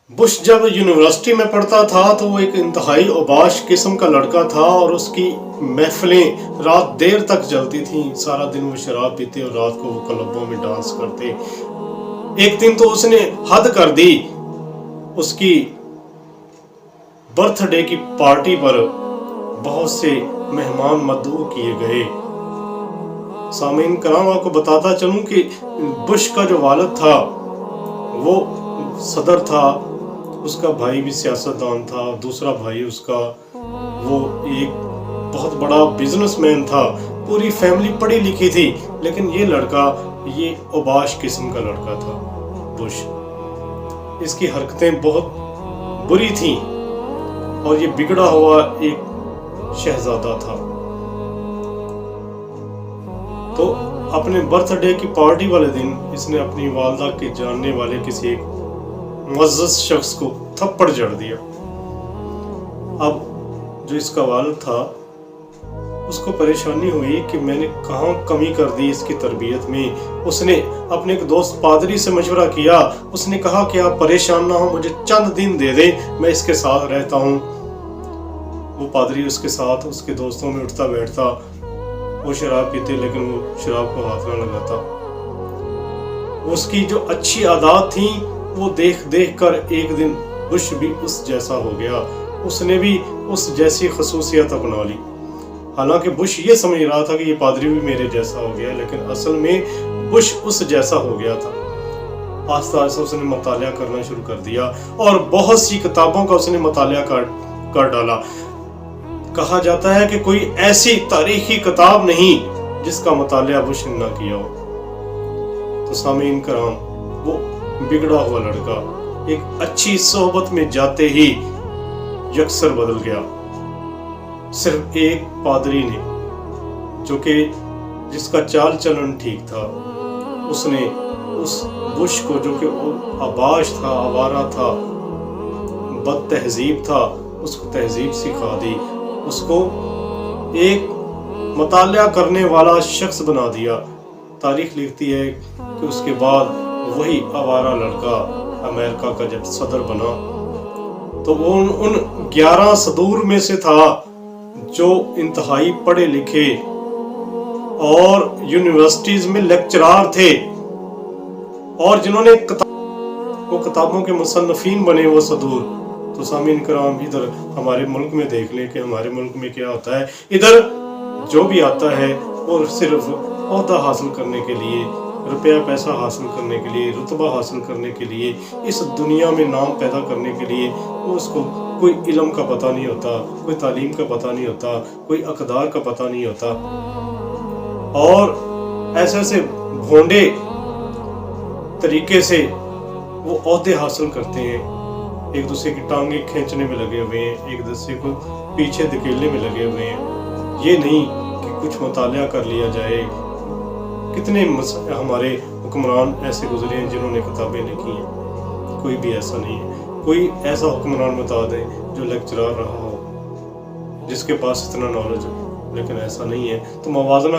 Bush जब university में पढ़ता था तो वो एक इंतहाई औबाश किस्म का लड़का था और उसकी महफिलें रात देर तक चलती थीं। सारा दिन वो शराब पीते और रात को वो क्लबों में डांस करते। एक दिन तो उसने हद कर दी। उसकी बर्थडे की पार्टी पर बहुत से मेहमान मदऊ किए गए। सामीन कराम, आपको बताता चलूं कि बुश का जो वालिद था वो सदर था, उसका भाई भी सियासतदान था, दूसरा भाई उसका वो एक बहुत बड़ा बिजनेसमैन था। पूरी फैमिली पढ़ी लिखी थी, लेकिन ये लड़का ये औबाश किस्म का लड़का था बुश। इसकी हरकतें बहुत बुरी थीं और ये बिगड़ा हुआ एक शहजादा था। तो अपने बर्थडे की पार्टी वाले दिन इसने अपनी वालदा के जानने वाले किसी एक मुअज़्ज़ज़ शख्स को थप्पड़ जड़ दिया। अब जो इसका वालिद था उसको परेशानी हुई कि मैंने कहाँ कमी कर दी इसकी तरबियत में। उसने अपने एक दोस्त पादरी से मशवरा किया। उसने कहा कि आप परेशान ना हो, मुझे चंद दिन दे दें, मैं इसके साथ रहता हूँ। वो पादरी उसके साथ उसके दोस्तों में उठता बैठता। वो शराब पीते लेकिन वो शराब को हाथ ना लगाता। उसकी जो अच्छी आदत थी वो देख देख कर एक दिन बुश भी उस जैसा हो गया। उसने भी उस जैसी खसूसियत अपना ली। हालांकि बुश ये समझ रहा था कि ये पादरी भी मेरे जैसा हो गया, लेकिन असल में बुश उस जैसा हो गया था। आस्ता आस्ता उसने मतालिया करना शुरू कर दिया और बहुत सी किताबों का उसने मतालिया कर डाला। कहा जाता है कि कोई ऐसी तारीखी किताब नहीं जिसका मतालिया बुश ने ना किया हो। तो सामीन कराम, वो बिगड़ा हुआ लड़का एक अच्छी सोहबत में जाते ही यकसर बदल गया। सिर्फ एक पादरी ने, जो कि जिसका चाल चलन ठीक था, उसने उस बुश को, जो कि आबाश था, आवारा था, बद तहजीब था, उसको तहजीब सिखा दी। उसको एक मतालिया करने वाला शख्स बना दिया। तारीख लिखती है कि उसके बाद वही आवारा लड़का अमेरिका का जब सदर बना तो वो उन 11 सदूर में से था जो इंतहाई पढ़े लिखे और यूनिवर्सिटीज में लेक्चरार थे और जिन्होंने किताबों के मुसन्निफीन बने वो सदूर। तो सामीन कराम, इधर हमारे मुल्क में देख लें कि हमारे मुल्क में क्या होता है। इधर जो भी आता है वो सिर्फ ओहदा हासिल करने के लिए, रुपया पैसा हासिल करने के लिए, रुतबा हासिल करने के लिए, इस दुनिया में नाम पैदा करने के लिए, उसको कोई इल्म का पता नहीं होता, कोई तालीम का पता नहीं होता, कोई अक़दार का पता नहीं होता। और ऐसे ऐसे भोंडे तरीके से वो ओहदे हासिल करते हैं। एक दूसरे की टांगे खींचने में लगे हुए हैं, एक दूसरे को पीछे धकेलने में लगे हुए हैं। ये नहीं कि कुछ मुतालिया कर लिया जाए। कितने हमारे हुक्मरान ऐसे गुजरे हैं जिन्होंने किताबें लिखी हैं? कोई भी ऐसा नहीं है। कोई ऐसा हुक्मरान बता दे जो लेक्चरर रहा हो, जिसके पास इतना नॉलेज हो, लेकिन ऐसा नहीं है। तो मवाज़ना